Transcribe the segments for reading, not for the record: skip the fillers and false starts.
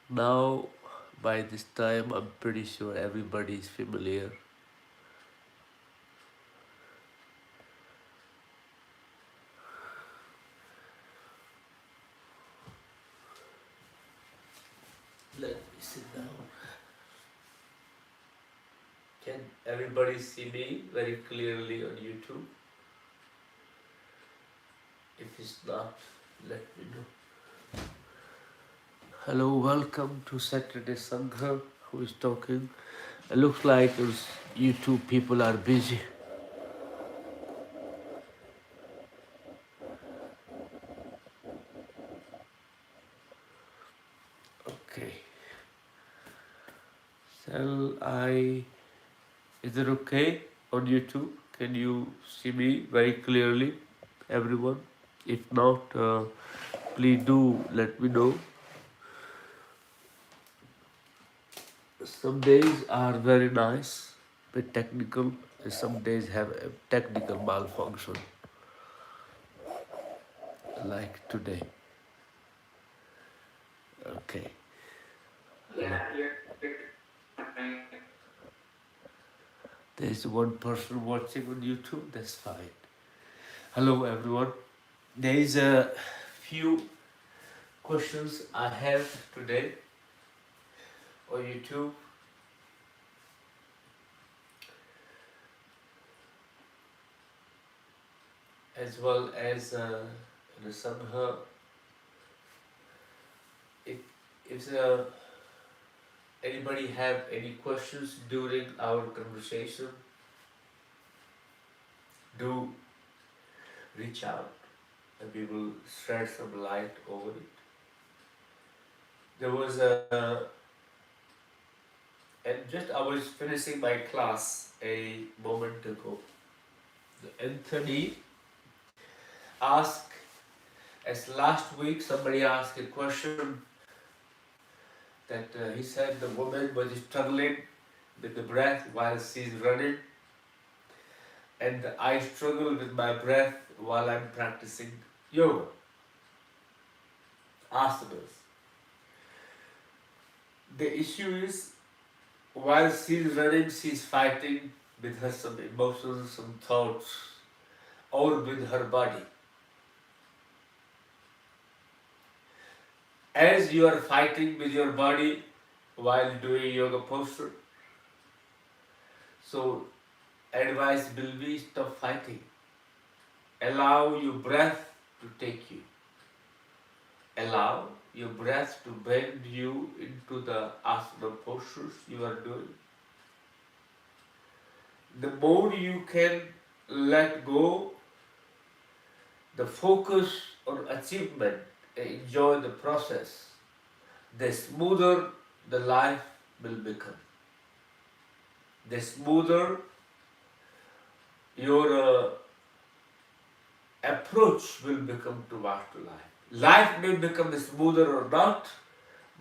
Now, by this time, I'm pretty sure everybody is familiar. Let me sit down. Can everybody see me very clearly on YouTube? If it's not, let me know. Hello, welcome to Saturday Sangha. Who is talking? It looks like YouTube people are busy. Okay. Shall I? Is it okay on YouTube? Can you see me very clearly, everyone? If not, please do let me know. Some days are very nice, but technical, and some days have a technical malfunction, like today. Okay. There's one person watching on YouTube, that's fine. Hello, everyone. There is a few questions I have today on YouTube, as well as in the Sangha. If anybody have any questions during our conversation, do reach out and we will shed some light over it. There was and just I was finishing my class a moment ago. Anthony asked, as last week somebody asked a question that he said the woman was struggling with the breath while she's running, and I struggle with my breath while I'm practicing yoga, asanas. The issue is, while she's running, she's fighting with her some emotions, some thoughts, or with her body. As you are fighting with your body while doing yoga posture, so advice will be stop fighting. Allow your breath to take you. Allow your breath to bend you into the asana postures you are doing. The more you can let go, the focus on achievement and enjoy the process, the smoother the life will become. The smoother your approach will become towards to life. Life may become smoother or not,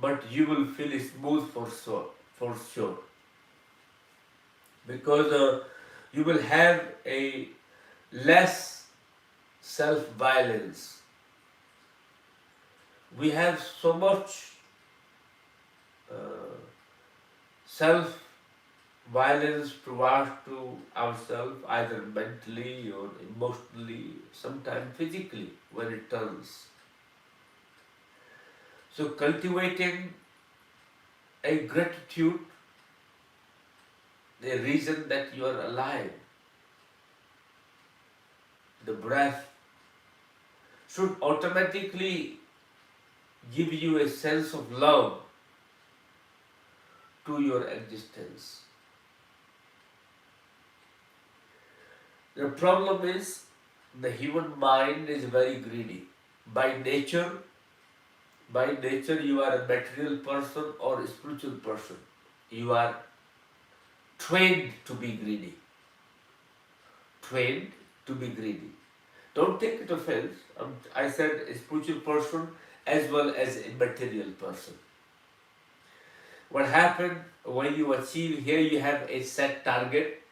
but you will feel smooth for sure. Because you will have a less self-violence. We have so much self-violence towards to ourselves, either mentally or emotionally, sometimes physically when it turns. So cultivating a gratitude, the reason that you are alive, the breath, should automatically give you a sense of love to your existence. The problem is the human mind is very greedy. By nature you are a material person or a spiritual person. You are trained to be greedy. Trained to be greedy. Don't take it offense. I said a spiritual person as well as a material person. What happened when you achieve, here you have a set target,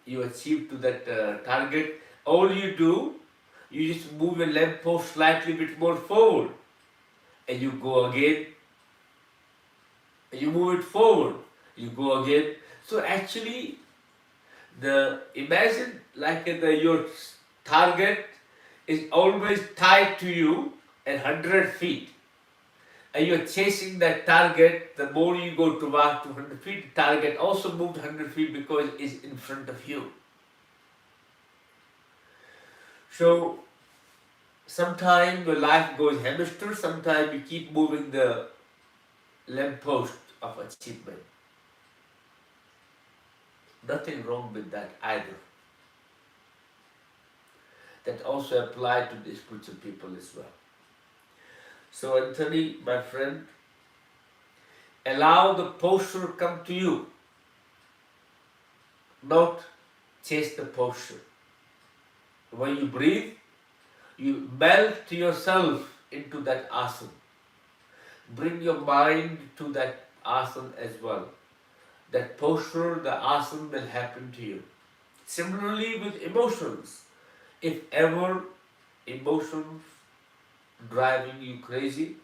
you achieve to that target, all you do, you just move a lamp post slightly bit more forward and you go again You move it forward, you go again. So actually, imagine like your target is always tied to you at 100 feet. And you're chasing that target. The more you go towards 200 feet, the target also moves 100 feet because it's in front of you. So sometimes your life goes hamster, sometimes you keep moving the lamppost of achievement. Nothing wrong with that either. That also applies to the spiritual people as well. So Anthony, my friend, allow the posture come to you, not chase the posture. When you breathe, you melt yourself into that asana. Bring your mind to that asana as well. That posture, the asana will happen to you. Similarly with emotions. If ever emotions driving you crazy,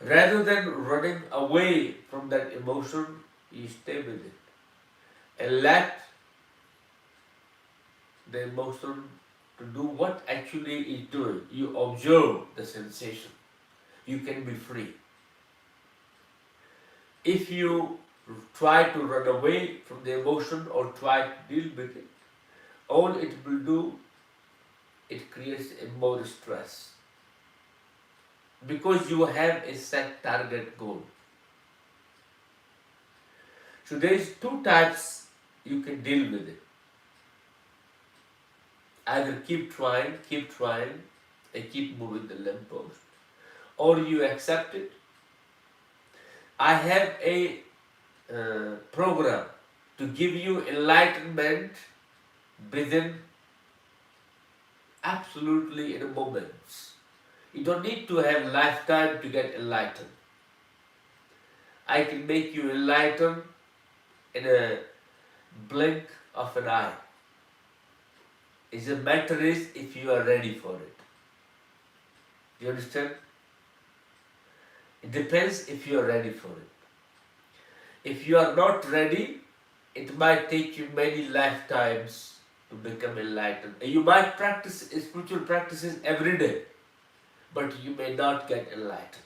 rather than running away from that emotion, you stay with it. And let the emotion to do what actually is doing. You observe the sensation. You can be free. If you try to run away from the emotion or try to deal with it, all it will do, it creates a more stress. Because you have a set target goal. So there is two types you can deal with it. Either keep trying, and keep moving the lamppost, or you accept it. I have a program to give you enlightenment within absolutely in a moment. You don't need to have a lifetime to get enlightened. I can make you enlightened in a blink of an eye. The matter is if you are ready for it. You understand? It depends if you are ready for it. If you are not ready, it might take you many lifetimes to become enlightened. And you might practice spiritual practices every day, but you may not get enlightened.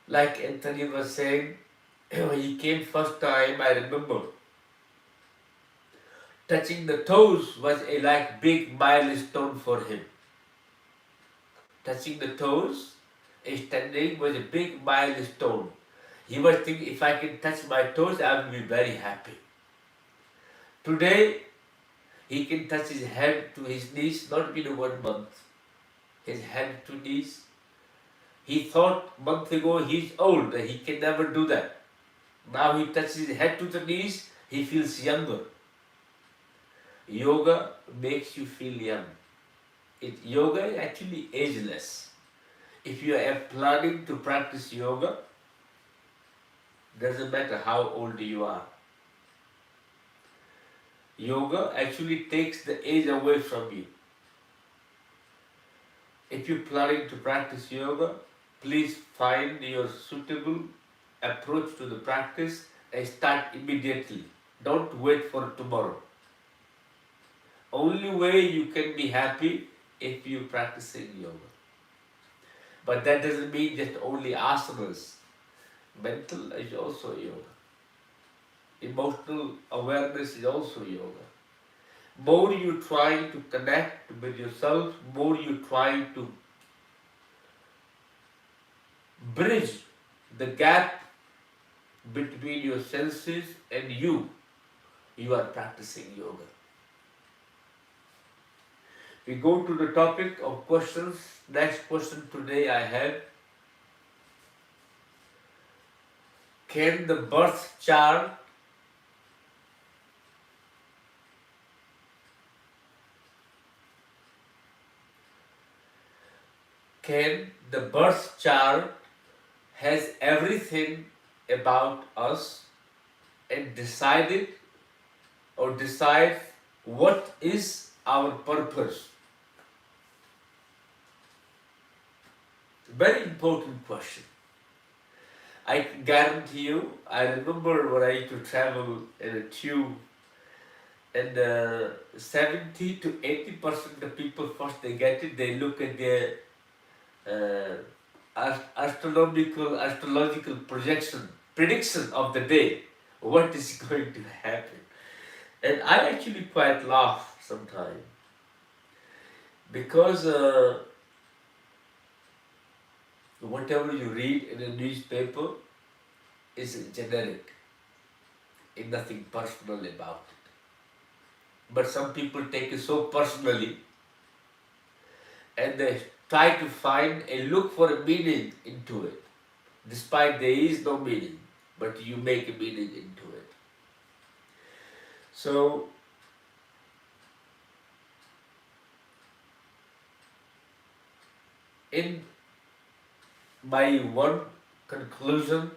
Like Anthony was saying, when he came first time, I remember, touching the toes was a like big milestone for him. Touching the toes, standing was a big milestone. He was thinking, if I can touch my toes, I will be very happy. Today, he can touch his head to his knees, not within 1 month. His head to knees. He thought a month ago he's old, he can never do that. Now he touches his head to the knees, he feels younger. Yoga makes you feel young. Yoga is actually ageless. If you are planning to practice yoga, doesn't matter how old you are. Yoga actually takes the age away from you. If you're planning to practice yoga, please find your suitable approach to the practice and start immediately. Don't wait for tomorrow. Only way you can be happy if you're practicing yoga. But that doesn't mean just only asanas. Mental is also yoga. Emotional awareness is also yoga. More you try to connect with yourself, more you try to bridge the gap between your senses and you are practicing yoga. We go to the topic of questions. Next question today I have. Can the birth chart has everything about us and decide what is our purpose? Very important question. I can guarantee you, I remember when I used to travel in a tube, and 70 to 80% of the people, first they get it, they look at their astrological prediction of the day, what is going to happen. And I actually quite laugh sometimes because whatever you read in a newspaper is generic, and nothing personal about it. But some people take it so personally and they try to find and look for a meaning into it, despite there is no meaning, but you make a meaning into it. So, in my one conclusion,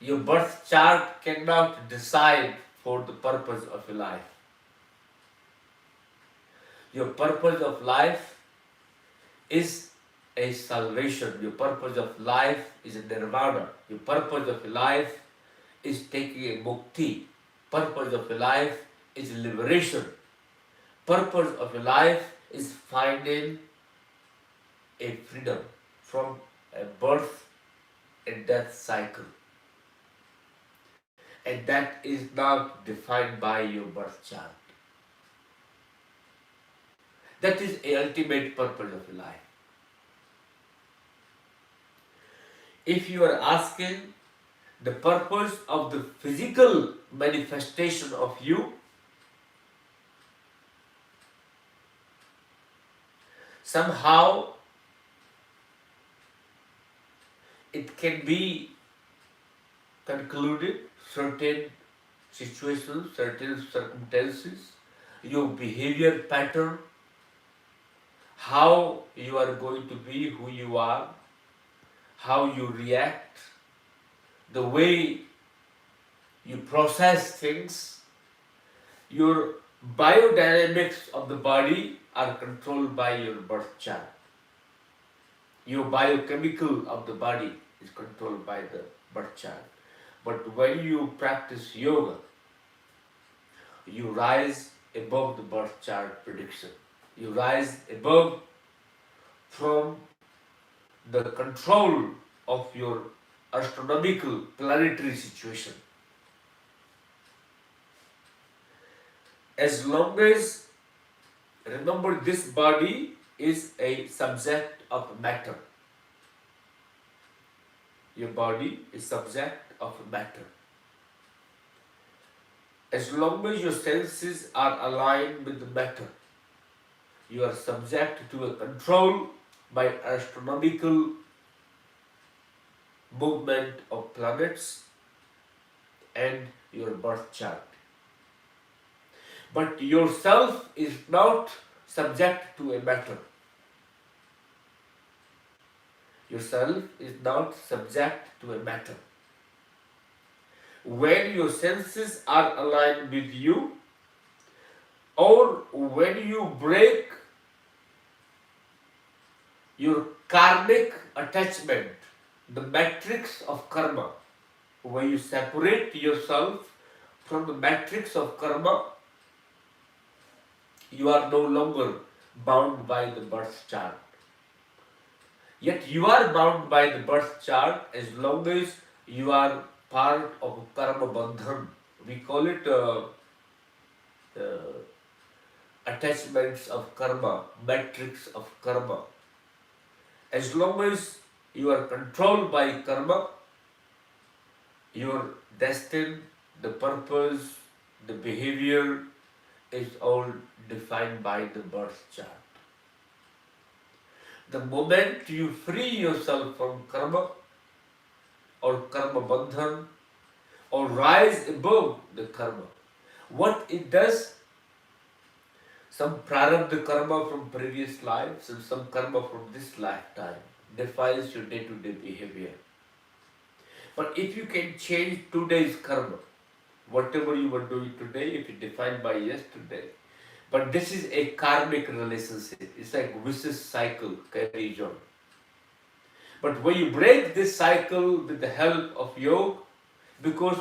your birth chart cannot decide for the purpose of your life. Your purpose of life is a salvation. Your purpose of life is a nirvana. Your purpose of life is taking a mukti. Purpose of your life is liberation. Purpose of your life is finding a freedom from a birth and death cycle. And that is not defined by your birth chart. That is the ultimate purpose of your life. If you are asking the purpose of the physical manifestation of you, somehow it can be concluded, certain situations, certain circumstances, your behavior pattern, how you are going to be, who you are, how you react, the way you process things, your biodynamics of the body are controlled by your birth chart. Your biochemical of the body is controlled by the birth chart. But when you practice yoga, you rise above the birth chart prediction. You rise above from the control of your astronomical planetary situation. As long as, remember, this body is a subject of matter. Your body is subject of matter. As long as your senses are aligned with the matter, you are subject to a control by astronomical movement of planets and your birth chart. But yourself is not subject to a matter. Yourself is not subject to a matter. When your senses are aligned with you, or when you break your karmic attachment, the matrix of karma, when you separate yourself from the matrix of karma, you are no longer bound by the birth chart. Yet you are bound by the birth chart as long as you are part of karma bandhan. We call it attachments of karma, matrix of karma. As long as you are controlled by karma, your destiny, the purpose, the behavior is all defined by the birth chart. The moment you free yourself from karma or karma bandhan or rise above the karma, what it does, some prarabdha karma from previous lives and some karma from this lifetime defines your day-to-day behavior. But if you can change today's karma, whatever you were doing today, if it's defined by yesterday, but this is a karmic relationship. It's like vicious cycle carries on. But when you break this cycle with the help of yoga, because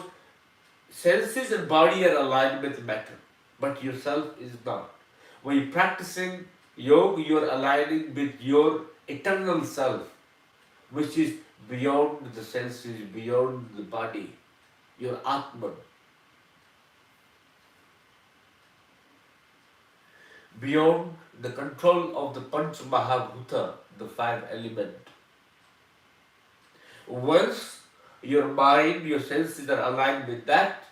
senses and body are aligned with matter, but yourself is not. When you're practicing yoga, you're aligning with your eternal self, which is beyond the senses, beyond the body, your Atma, beyond the control of the Panch Mahabhuta, the five elements. Once your mind, your senses are aligned with that,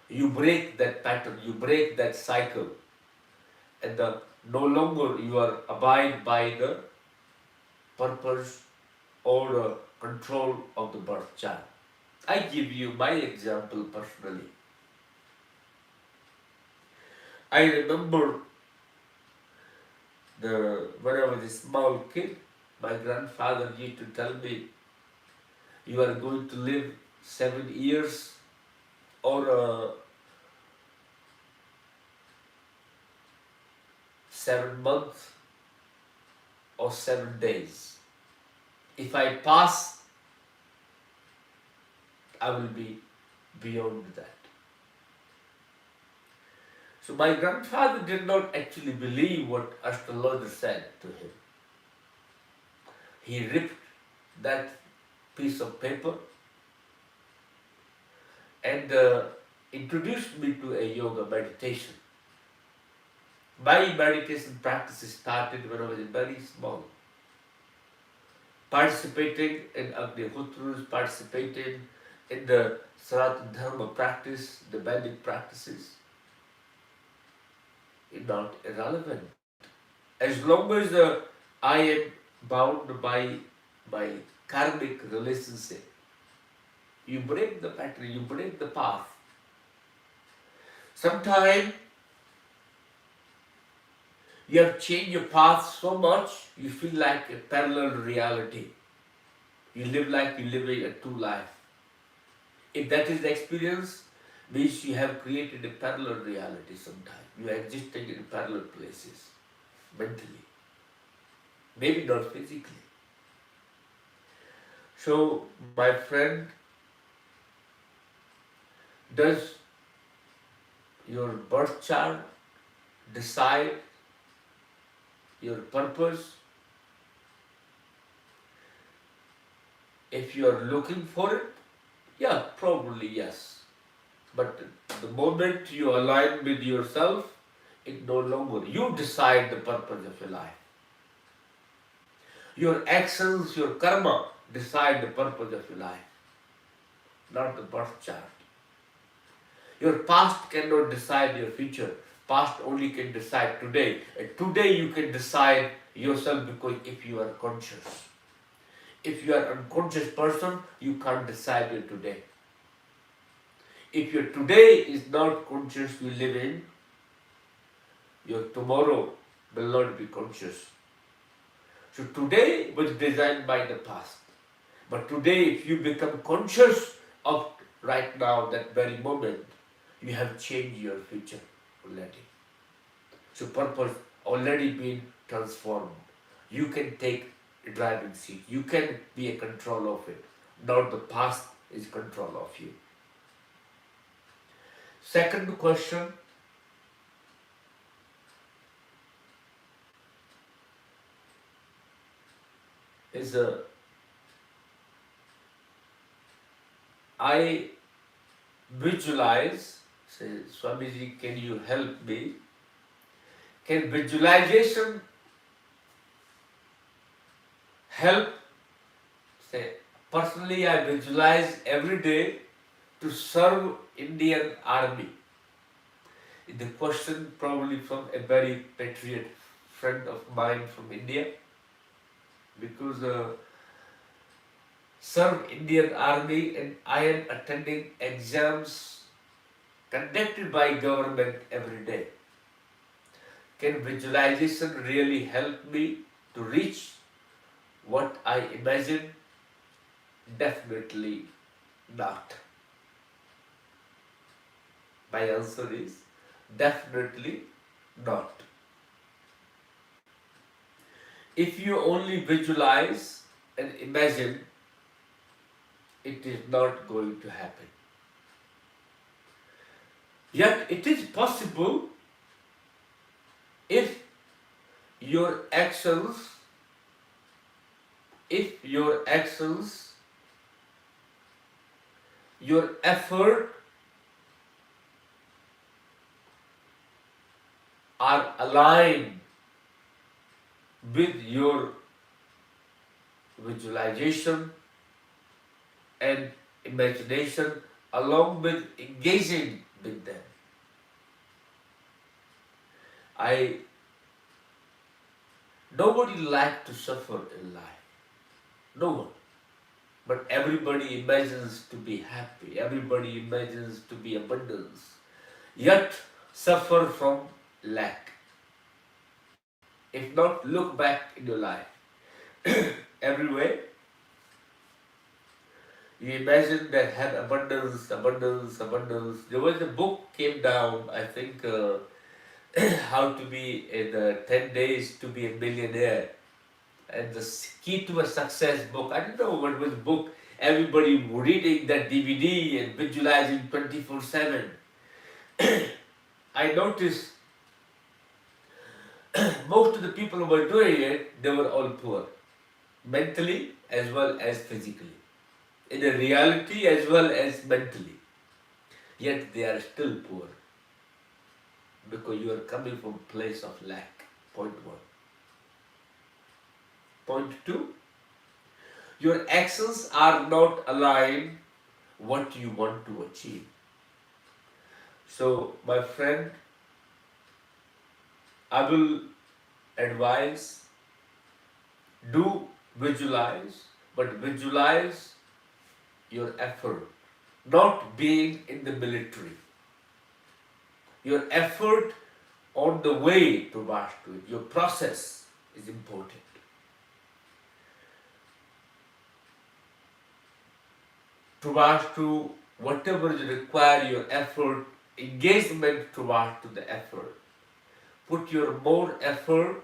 you break that pattern, you break that cycle, and no longer you are abide by the purpose or control of the birth chart. I give you my example personally. I remember when I was a small kid, my grandfather used to tell me, you are going to live 7 years or 7 months or 7 days. If I pass, I will be beyond that. So my grandfather did not actually believe what astrologer said to him. He ripped that piece of paper and introduced me to a yoga meditation. My meditation practice started when I was very small. Participating in Agnihotras, participating in the Sanatana Dharma practice, the Vedic practices, is not irrelevant. As long as I am bound by my karmic relationship, you break the pattern, you break the path. Sometimes you have changed your path so much, you feel like a parallel reality. You live like you live a two life. If that is the experience, means you have created a parallel reality sometimes. You are existing in parallel places, mentally. Maybe not physically. So, my friend, does your birth chart decide your purpose? If you are looking for it, yeah, probably yes. But the moment you align with yourself, it no longer, you decide the purpose of your life. Your actions, your karma decide the purpose of your life, not the birth chart. Your past cannot decide your future. Past only can decide today. And today you can decide yourself, because if you are conscious. If you are an unconscious person, you can't decide your today. If your today is not conscious, you live in, your tomorrow will not be conscious. So today was designed by the past. But today, if you become conscious of right now, that very moment, you have changed your future already. So purpose already been transformed. You can take a driving seat. You can be in control of it. Not the past is control of you. Second question is I visualize, say, Swamiji, can you help me? Can visualization help? Say, personally, I visualize every day to serve Indian Army. The question probably from a very patriot friend of mine from India, because serve Indian Army and I am attending exams conducted by government every day. Can visualization really help me to reach what I imagine? Definitely not. My answer is definitely not. If you only visualize and imagine it is not going to happen. Yet it is possible if your actions, your effort are aligned with your visualization and imagination along with engaging with them. Nobody likes to suffer in life. No one. But everybody imagines to be happy. Everybody imagines to be abundance. Yet suffer from lack. If not, look back in your life. Everywhere you imagine that had abundance, abundance, abundance. There was a book came down, I think, how to be in 10 days to be a millionaire. And the key to a success book. I don't know what was the book. Everybody reading that DVD and visualizing 24/7. I noticed most of the people who were doing it, they were all poor. Mentally as well as physically. In a reality as well as mentally. Yet they are still poor. Because you are coming from a place of lack. Point one. Point two. Your actions are not aligned what you want to achieve. So, my friend, I will advise, do visualize, but visualize your effort, not being in the military. Your effort on the way towards to it, your process is important. Towards to whatever you require your effort, engagement towards to the effort. Put your more effort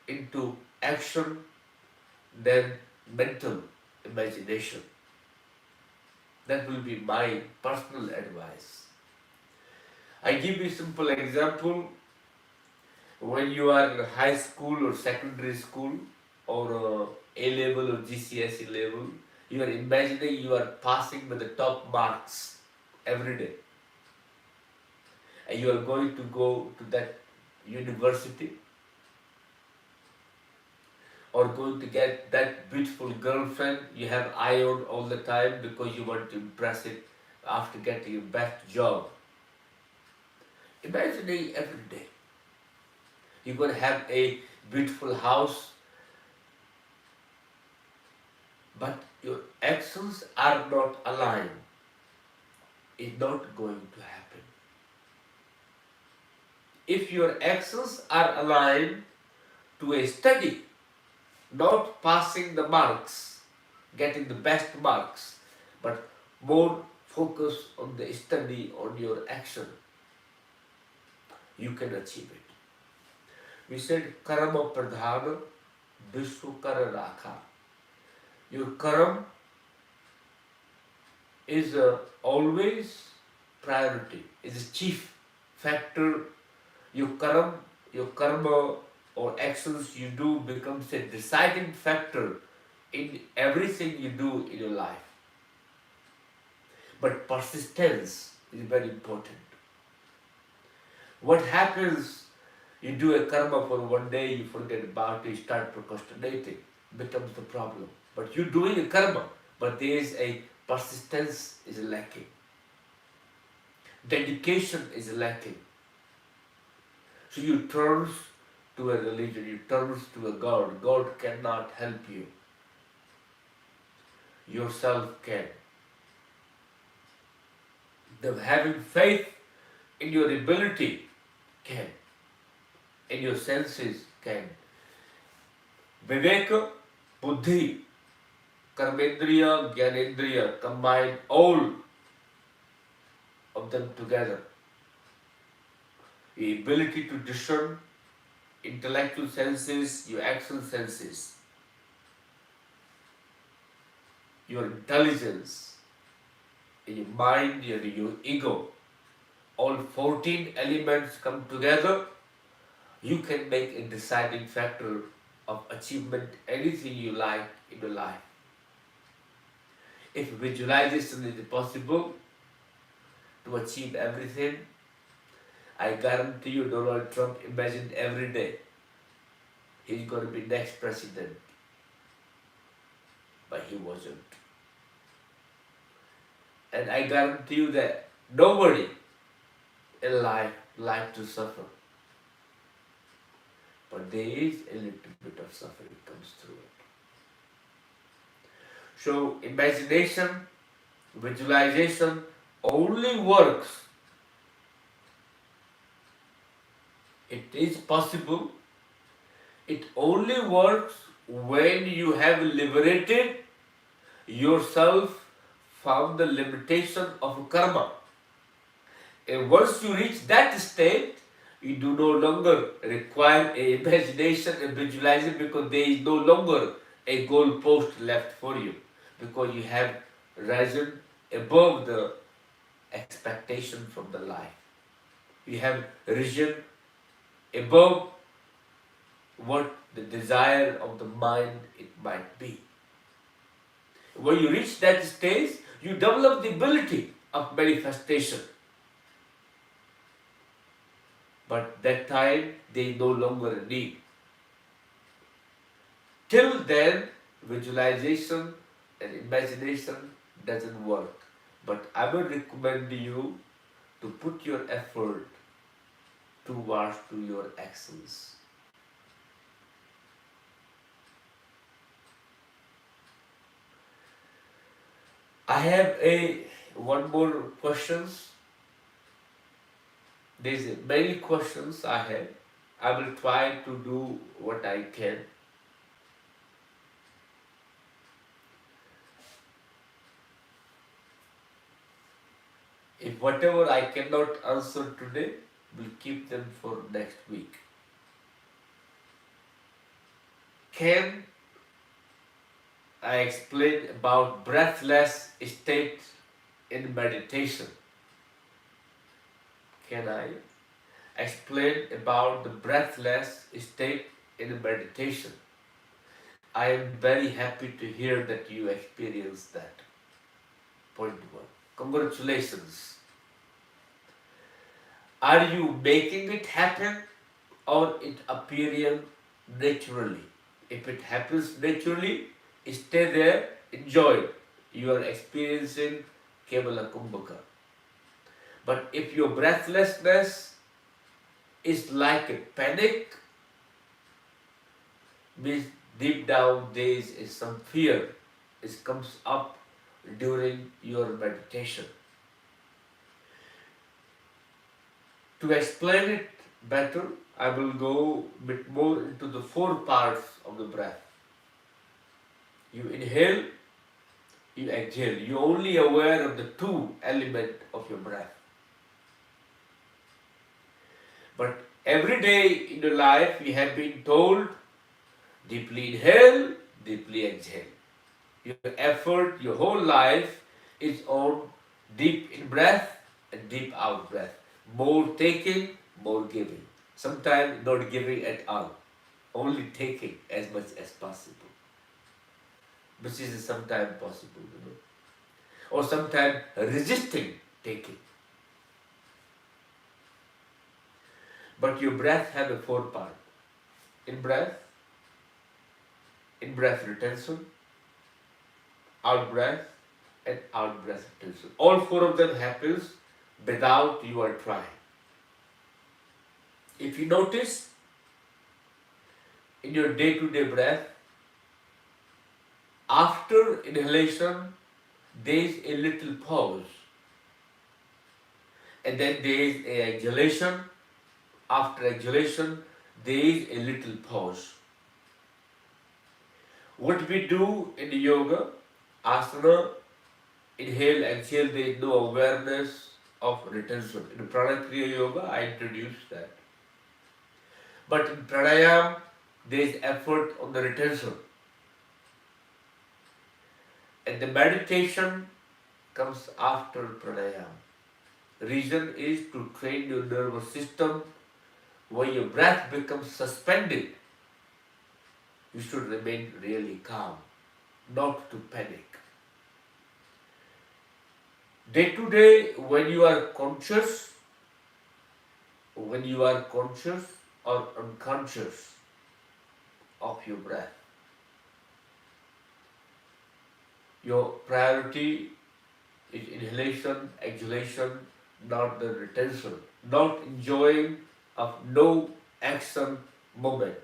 into action than mental imagination. That will be my personal advice. I give you a simple example. When you are in high school or secondary school or A-level or GCSE level, you are imagining you are passing with the top marks every day. And you are going to go to that university or going to get that beautiful girlfriend you have eye on all the time because you want to impress it after getting your best job. Imagining every day. You're going to have a beautiful house, but your actions are not aligned. It's not going to happen. If your actions are aligned to a study, not passing the marks, getting the best marks, but more focus on the study, on your action, you can achieve it. We said karma pradhana, vishwakara rakha. Your karma is always priority, is a chief factor. Your karma or actions you do becomes a deciding factor in everything you do in your life. But persistence is very important. What happens, you do a karma for one day, you forget about it, you start procrastinating, becomes the problem. But you're doing a karma, but there is a persistence is lacking. Dedication is lacking. So you turn to a religion, you turn to a God. God cannot help you. Yourself can. The having faith in your ability can. In your senses can. Viveka, buddhi, karmendriya, gyanendriya, combine all of them together. The ability to discern, intellectual senses, your action senses. your intelligence, your mind, your ego, all 14 elements come together, you can make a deciding factor of achievement anything you like in your life. If visualization is possible to achieve everything, I guarantee you Donald Trump imagined every day he's going to be next president, but he wasn't. And I guarantee you that nobody in life likes to suffer. But there is a little bit of suffering comes through it. So imagination, visualization only works. It is possible. It only works when you have liberated yourself from the limitation of karma. And once you reach that state, you do no longer require a imagination and visualization, because there is no longer a goal post left for you, because you have risen above the expectation from the life. You have risen above what the desire of the mind it might be. When you reach that stage, you develop the ability of manifestation. But that time, they no longer need. Till then, visualization and imagination doesn't work. But I would recommend you to put your effort towards to your actions. I have one more questions. There's many questions I have. I will try to do what I can. If whatever I cannot answer today, we'll keep them for next week. Can I explain about breathless state in meditation? Can I explain about the breathless state in meditation? I am very happy to hear that you experienced that. Point one. Congratulations. Are you making it happen or it appearing naturally? If it happens naturally, stay there, enjoy. You are experiencing Kevala Kumbhaka. But if your breathlessness is like a panic, means deep down there is some fear. It comes up during your meditation. To explain it better, I will go a bit more into the 4 parts of the breath. You inhale, you exhale. You're only aware of the 2 elements of your breath. But every day in your life, you have been told, deeply inhale, deeply exhale. Your effort, your whole life is on deep in breath and deep out breath. More taking, more giving. Sometimes not giving at all. Only taking as much as possible. Which is sometimes possible, Or sometimes resisting taking. But your breath has a 4 part. In breath retention, out breath, and out breath retention. All 4 of them happens without you are trying. If you notice, in your day-to-day breath, after inhalation, there is a little pause. And then there is an exhalation. After exhalation, there is a little pause. What we do in the yoga, asana, inhale, exhale, there is no awareness of retention. In Pranayama yoga, I introduced that. But in Pranayama, there is effort on the retention. And the meditation comes after pranayama. Reason is to train your nervous system. When your breath becomes suspended, you should remain really calm, not to panic. Day to day, when you are conscious or unconscious of your breath, your priority is inhalation, exhalation, not the retention, not enjoying of no action moment.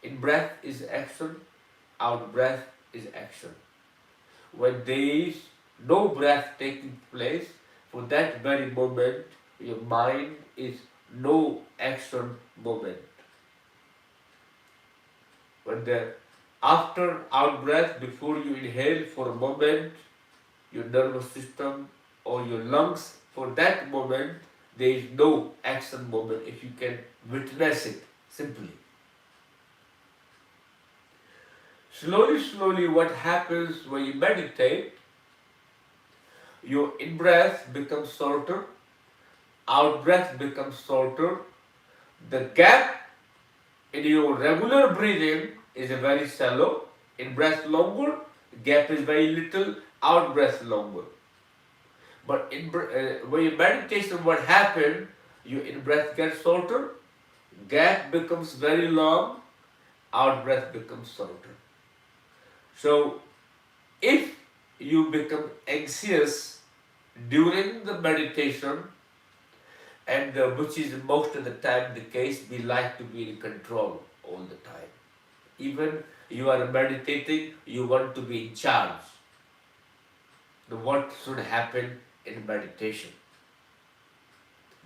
In breath is action, out breath is action. When there is no breath taking place, for that very moment, your mind is no action moment. When the after out breath, before you inhale for a moment, your nervous system or your lungs, for that moment, there is no action moment if you can witness it simply. Slowly, what happens when you meditate, your in-breath becomes shorter, out-breath becomes shorter. The gap in your regular breathing is very shallow, in-breath longer, gap is very little, out-breath longer. But when you meditation, what happens, your in-breath gets shorter, gap becomes very long, out-breath becomes shorter. So, if you become anxious during the meditation, and which is most of the time the case, we like to be in control all the time. Even you are meditating, you want to be in charge. What should happen in meditation?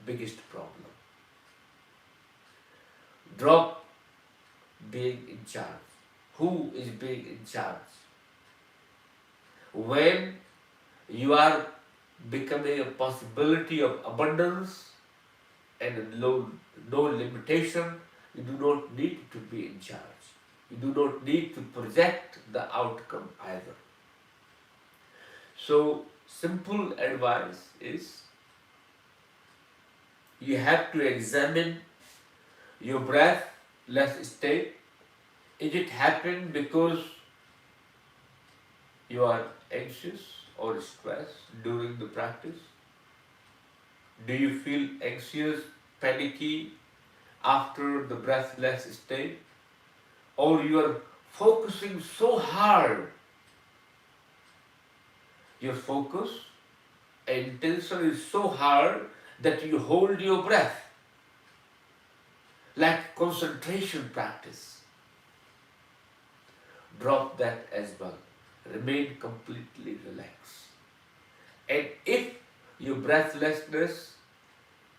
Biggest problem. Drop being in charge. Who is being in charge? When you are becoming a possibility of abundance and no limitation, you do not need to be in charge. You do not need to project the outcome either. So, simple advice is you have to examine your breathless state. Is it happen because you are anxious or stressed during the practice? Do you feel anxious, panicky after the breathless state? Or you are focusing so hard? Your focus and intention is so hard that you hold your breath, like concentration practice. Drop that as well. Remain completely relaxed. And if your breathlessness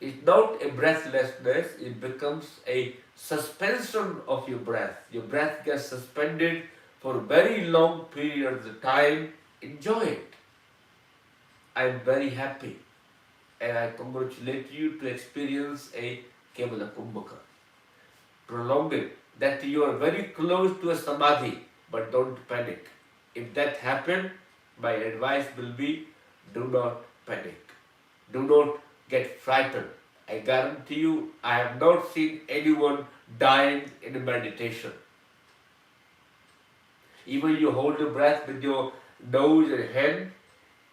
is not a breathlessness, it becomes a suspension of your breath. Your breath gets suspended for very long periods of time. Enjoy it. I am very happy and I congratulate you to experience a Kevala Kumbhaka. Prolong it, that you are very close to a samadhi, but don't panic. If that happens, my advice will be, do not panic. Do not get frightened. I guarantee you, I have not seen anyone dying in a meditation. Even you hold the breath with your nose and hand,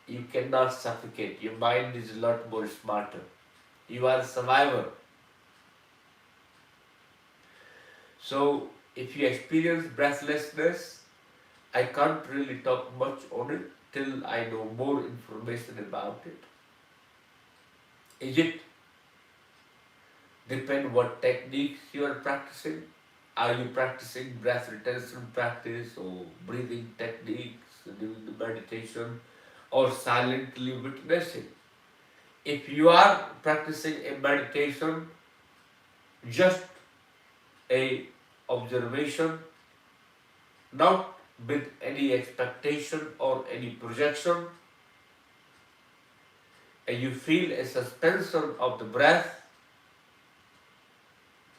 you cannot suffocate. Your mind is a lot more smarter. You are a survivor. So, if you experience breathlessness, I can't really talk much on it till I know more information about it. Is it depend what techniques you are practicing? Are you practicing breath retention practice or breathing techniques during the meditation or silently witnessing? If you are practicing a meditation, just a observation, not with any expectation or any projection, and you feel a suspension of the breath,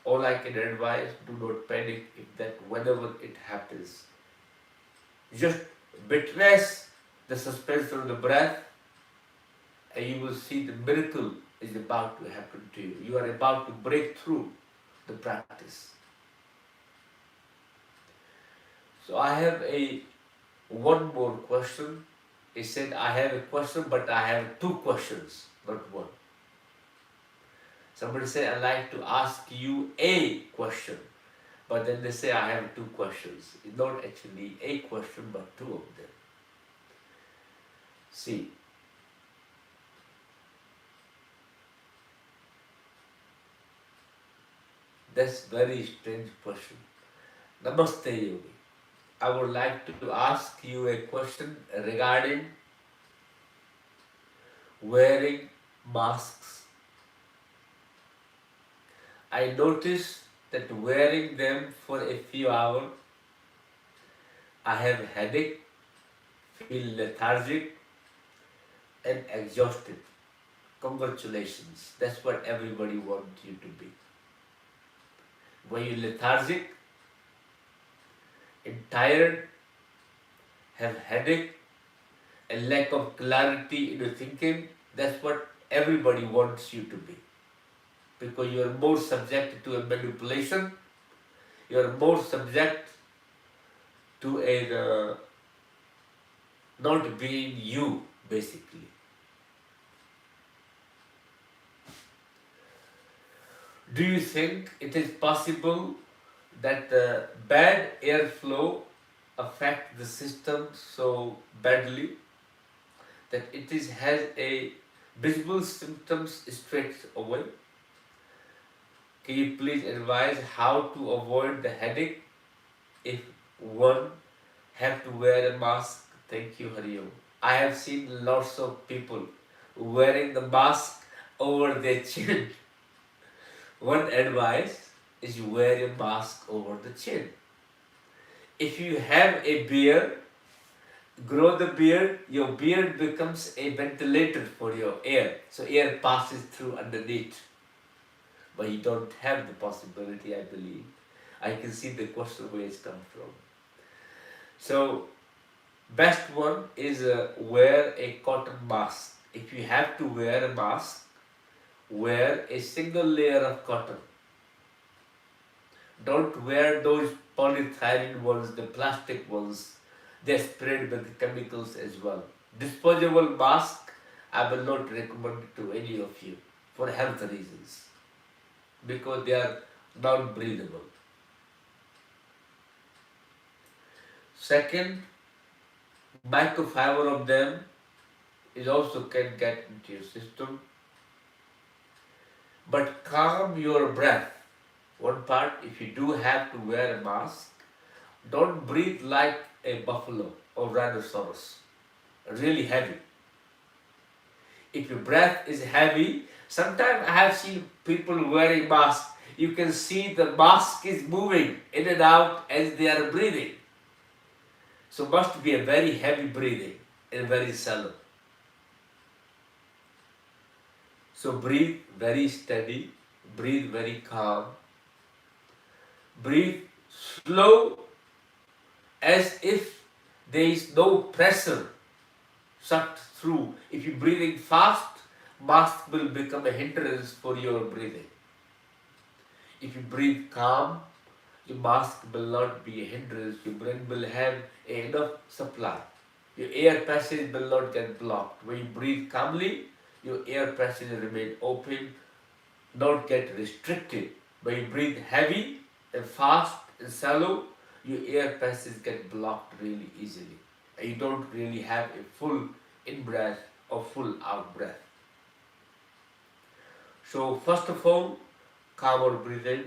all I can advise, do not panic if that whenever it happens. Just Witness the suspension of the breath, and you will see the miracle is about to happen to you. You are about to break through the practice. So I have one more question. He said, I have a question, but I have two questions, not one. Somebody said, I'd like to ask you a question, but then they say, I have two questions. It's not actually a question, but two of them. See, that's very strange question. Namaste, Yogi. I would like to ask you a question regarding wearing masks. I noticed that wearing them for a few hours, I have headache, feel lethargic and exhausted. Congratulations. That's what everybody wants you to be. When you're lethargic and tired, have headache and lack of clarity in your thinking, that's what everybody wants you to be. Because you are more subject to a manipulation, you are more subject to a not being you, basically. Do you think it is possible that the bad airflow affects the system so badly that has a visible symptoms straight away? Can you please advise how to avoid the headache if one have to wear a mask? Thank you, Hariom. I have seen lots of people wearing the mask over their chin. One advice is you wear a mask over the chin. If you have a beard, grow the beard, your beard becomes a ventilator for your air. So air passes through underneath. But you don't have the possibility, I believe. I can see the question where it's come from. So, best one is wear a cotton mask. If you have to wear a mask, wear a single layer of cotton. Don't wear those polyethylene ones, the plastic ones. They're sprayed with chemicals as well. Disposable mask, I will not recommend it to any of you for health reasons, because they are non-breathable. Second, microfiber of them is also can get into your system. But calm your breath. One part, if you do have to wear a mask, don't breathe like a buffalo or rhinoceros, really heavy. If your breath is heavy, sometimes I have seen people wearing masks. You can see the mask is moving in and out as they are breathing. So must be a very heavy breathing and very shallow. So breathe very steady, breathe very calm, breathe slow as if there is no pressure sucked through. If you're breathing fast, mask will become a hindrance for your breathing. If you breathe calm, your mask will not be a hindrance. Your brain will have enough supply. Your air passage will not get blocked. When you breathe calmly, your air passage will remain open, not get restricted. When you breathe heavy and fast and shallow, your air passage get blocked really easily. And you don't really have a full in-breath or full out-breath. So first of all, calm your breathing,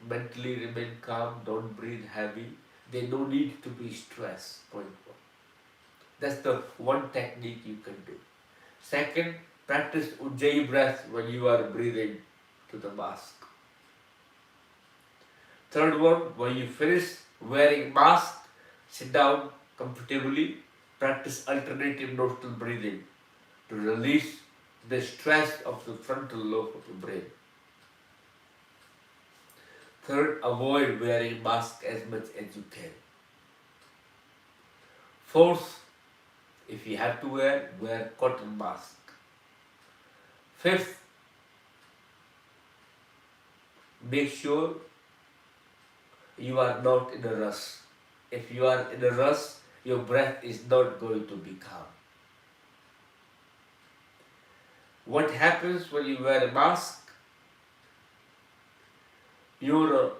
mentally remain calm, don't breathe heavy. There's no need to be stressed, point one. That's the one technique you can do. Second, practice Ujjayi breath when you are breathing to the mask. Third one, when you finish wearing mask, sit down comfortably, practice alternative nostril breathing to release the stress of the frontal lobe of the brain. Third, avoid wearing mask as much as you can. Fourth, if you have to wear cotton mask. Fifth, make sure you are not in a rush. If you are in a rush, your breath is not going to be calm. What happens when you wear a mask? Your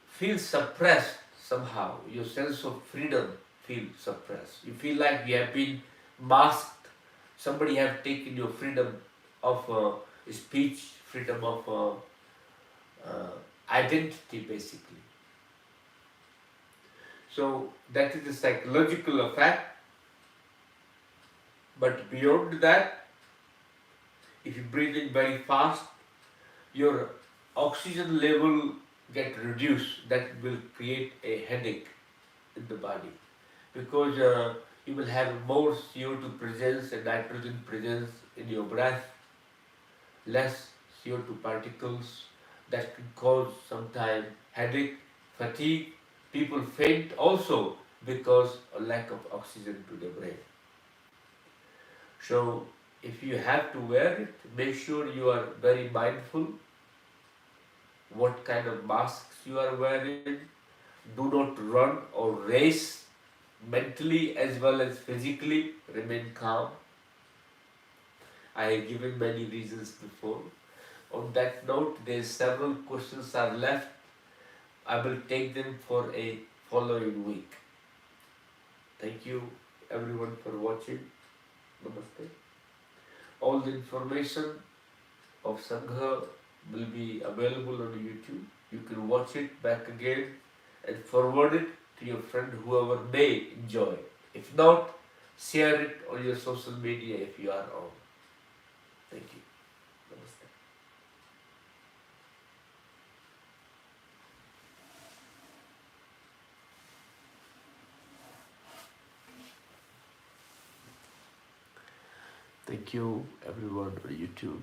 feel suppressed somehow. Your sense of freedom feels suppressed. You feel like you have been masked. Somebody have taken your freedom of speech, freedom of identity, basically. So that is the psychological effect. But beyond that, if you breathe in very fast, your oxygen level get reduced. That will create a headache in the body, because you will have more CO2 presence and nitrogen presence in your breath, less CO2 particles that can cause sometimes headache, fatigue. People faint also because of lack of oxygen to the brain. So if you have to wear it, make sure you are very mindful what kind of masks you are wearing. Do not run or race mentally as well as physically. Remain calm. I have given many reasons before. On that note, there several questions are left. I will take them for a following week. Thank you everyone for watching. Namaste. All the information of Sangha will be available on YouTube. You can watch it back again and forward it to your friend, whoever may enjoy. If not, share it on your social media if you are on. Thank you. Namaste. Thank you everyone on YouTube.